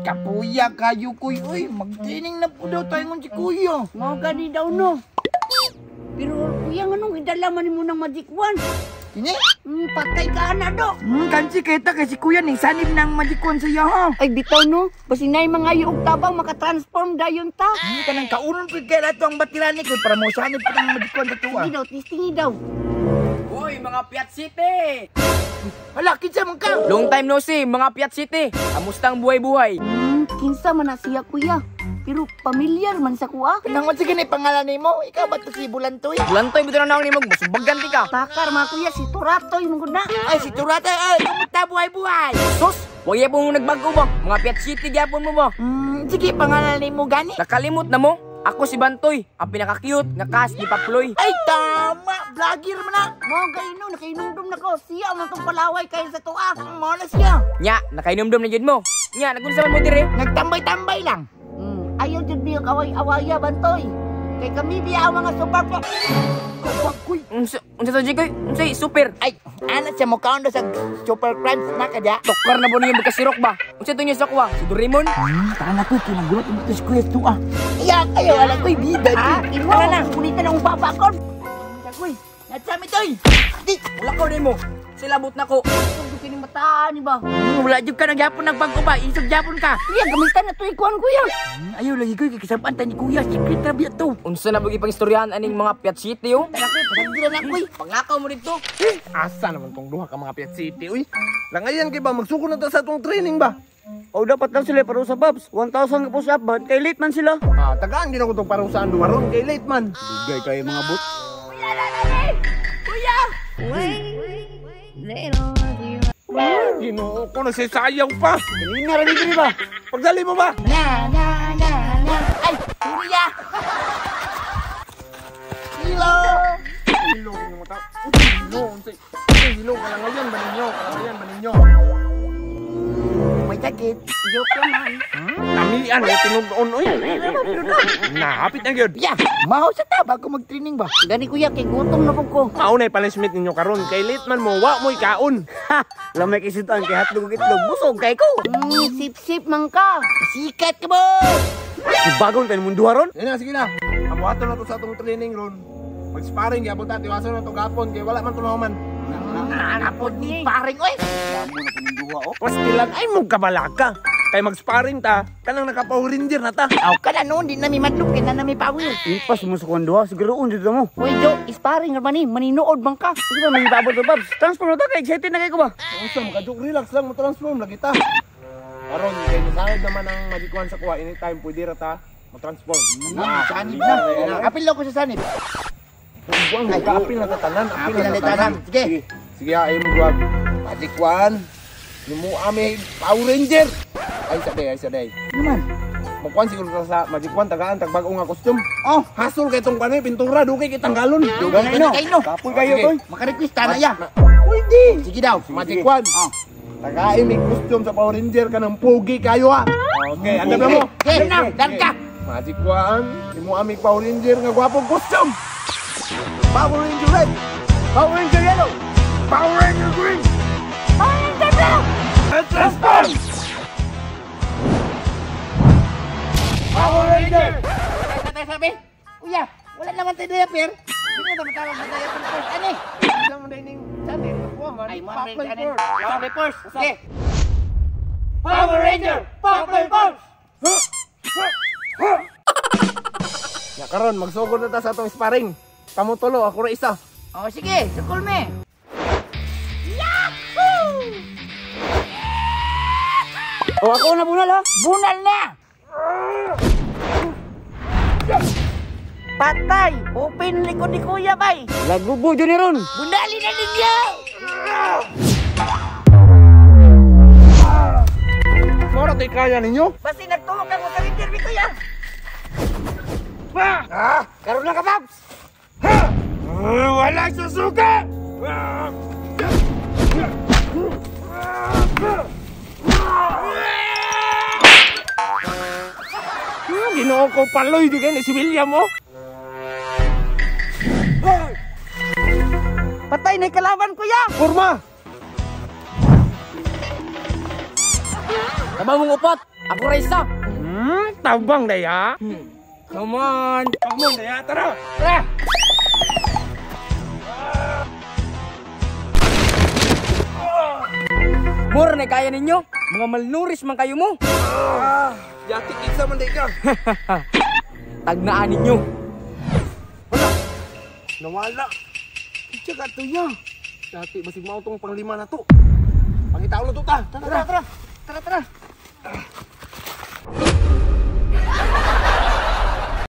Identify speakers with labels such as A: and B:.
A: Kapuya kayo kuy. Uy, mag-training na po daw tayo ng si kuya.
B: Mga gani daw no. Pero kuya nga nung idalaman mo ng Magic Wand.
A: Ini?
B: Patay ka na do.
A: Kansi kita kasi kuya ning sanib ng Magic Wand siya ha.
B: Ay bitaw no. Basi na yung mga yuog tabang makatransform dayon ta.
A: Kanang kaunon po kaya lahat ang batirani ko para mo sanib pa ng Magic Wand ito ha.
B: Tingi daw, tistingi daw.
C: Uy, mga Piat City!
A: Hala, kinsa man ka?
C: Long time no see, mga Piat City. Kamusta ang buhay-buhay?
B: Kinsa man na siya kuya. Pero pamilyar man sa kuha.
A: Kanang sige ni pangalan nimo, ikaw ba to si Bulantoy?
C: Bulantoy, buto na ni mo. Masubagan ti ka.
B: Takar mga kuya, si Turatoy mong na.
A: Ay, si Turata, ay, kumusta buhay-buhay?
C: Sus, huwag po nagbago ba? Mga Piat City, gyapon mo ba?
A: Sige, pangalan nimo gani?
C: Nakalimot na mo? Ako si Bantoy, ang pinaka-cute nga cast ni Paploy.
A: Ay, tama! Vlogger man na!
B: Mga gayno, nakainumdum na ko. Siya ang itong palaway kayo sa tuwa.
A: Muna siya!
C: Nya, nakainomdom na jud mo. Nya, nagunsa man mo dire?
A: Nagtambay-tambay lang!
B: Ayaw dyan biyang away-awaya, Bantoy. Kay kami biya ang mga super po.
A: Kuy!
C: Unsa to jikoy? Unsay super?
A: Ay, ano siya mo kaon sa super crimes na kadya?
C: Tokar na bo niyo magkasirok ba? Unsa to niyo sa kuha? Si Doraemon?
A: Tara na kuy, kinagulat mo ito si Kuya ito ah. Iyak kayo, alam ko'y bida.
B: Ha? Imo,
A: Tara na!
B: kulitan ang papakon.
A: Kuy, natsami to'y!
C: Di, wala ko din mo. Silabot na ko.
B: Kung kining mataan, iba.
A: Wala dyan ka nagyapon nagbago ba? Isog yapon ka!
B: Kuya, gamitan na ito ikuan, kuya.
A: Ayaw lagi ko'y kakisabaan tayo ni Kuya. Secret na biya to.
C: Unsa na bagi pang istoryahan aning mga Piat City oh?
A: Tara ko'y, pasagdiran na ko'y.
C: Pangakaw mo dito.
D: Asa naman tong duha ka mga Piat City, uy. Langayan kay ba magsuko na ta sa tong training ba?
E: O dapat lang sila para sa Babs. 1,000 ka po sa abad. Kay late man sila.
D: Ah, tagaan din ako tong parusaan dumaron kay late man.
E: Bigay kayo mga bot.
D: Ginoo ko na sayaw pa.
E: Kanina rin dito ba?
D: Pagdali mo ba?
A: Na! Ay, Kuya! Hello!
D: Hilo ko mo ta. Hilo, hilo ka lang ngayon baninyo, baninyo.
A: May sakit.
B: Joke naman.
D: Kamian eh tinud-on oy. Napit na gyud.
A: Ya! Maho sa taba ko mag-training ba?
B: Gani kuya, kay gutom na po ko.
D: Mao na punishment ninyo karon kay late man mo wa mo'y kaon.
E: Ha! Lamay kisutan kay hatlog itlog. Busog kay ko.
B: Sip-sip man ka.
A: Sikat ka mo!
E: Si bagong tayo mong duha ron.
D: Yan na, sige na. Abuhaton na to sa atong training ron. Mag-sparring, gyapon ta, tiwason na to gapon kay wala man tunaman.
A: Nanapod ni paring, oy!
E: Lamo na po ng duha oh.
D: Pastilan ay mo kabalaga. Kay mag-sparring ta, kanang naka-Power Ranger na ta.
A: Aw ka na noon, di na may madlok, di na may power.
E: Impas mo sa kuwan duha. Siguro dito mo.
B: Uy, Jo, isparing naman ni. Maninood bang ka?
E: Kasi ba may babot sa Babs? Transform na ta kay excited na kayo ko ba?
D: Unsa makaduk relax lang mo transform lagi ta. Karon kay nasayad naman ang Magic Wand sa kuha anytime pwede ra ta mo-transform.
A: Sanib na. Apil lang ko sa sanib.
D: Buang magka-apil na tatanan, apil
A: Apil na tanan. Sige.
D: Sige, ayo mo guwag. Magic Wand. Mo ami Power Ranger. Ay sa day.
A: Naman.
D: Magkuhan siguro ka sa Magic Wand tagaan tagbag-o nga costume.
A: Oh,
D: Hasol kay tong kanay pintura dugay kitang galon.
A: ganay no. Kayo no.
E: Kapoy kayo
D: Sige.
E: toy.
A: Makarequest na ya.
D: Pwede.
A: Sige daw.
D: Magic Wand.
A: Oh.
D: Tagain may costume sa Power Ranger ka ng pogi kayo ha. Okay, andam na mo.
A: Okay, na. Dan ka.
D: Magic Wand. Mo ami Power Ranger nga gwapong costume. Power Ranger red. Power Ranger yellow. Power Ranger green.
B: Power Ranger blue.
D: Let's transform. Power Ranger.
A: Tatay sabi. Kuya, wala naman tayo diaper. Hindi na matawag na diaper first. Ano eh?
D: Isa mo din yung channel. Nakuha man.
A: Ay,
D: Popeye
A: man, ano?
D: Force.
A: Sabi first. Sige.
D: Power Ranger. Popeye Force. Ya karon magsugod na ta sa atong sparring. Kamo tulo, ako ra isa.
A: Oh, sige. Sukul me.
E: O ako na bunal ha.
A: Bunal na. Patay. Open likod ni Kuya, bay.
E: Lagubo dyan ni ron.
A: Bundali na ninyo.
D: Mora tay kaya ninyo?
A: Basta nagtulog ako sa interview, Kuya.
E: Karoon lang ka Babs.
D: Wala susuka! Ginoo ko paloy di kayo ni si William mo.
B: Patay na kalaban, kuya.
D: Kurma!
C: Tabang mong upot. Ako Raisa.
E: Tabang daya.
C: Come on.
E: Come on daya, tara.
A: Tara!
C: More na kaya ninyo. Mga malnourished man kayo mo.
D: Yati kinsa man day ka.
C: Tagnaan ninyo.
D: Nawala. Kitsa ka to niya. Dati basig mao tong panglima na to. Pangitaon na to ta.
A: Tara, tara. Tara, tara.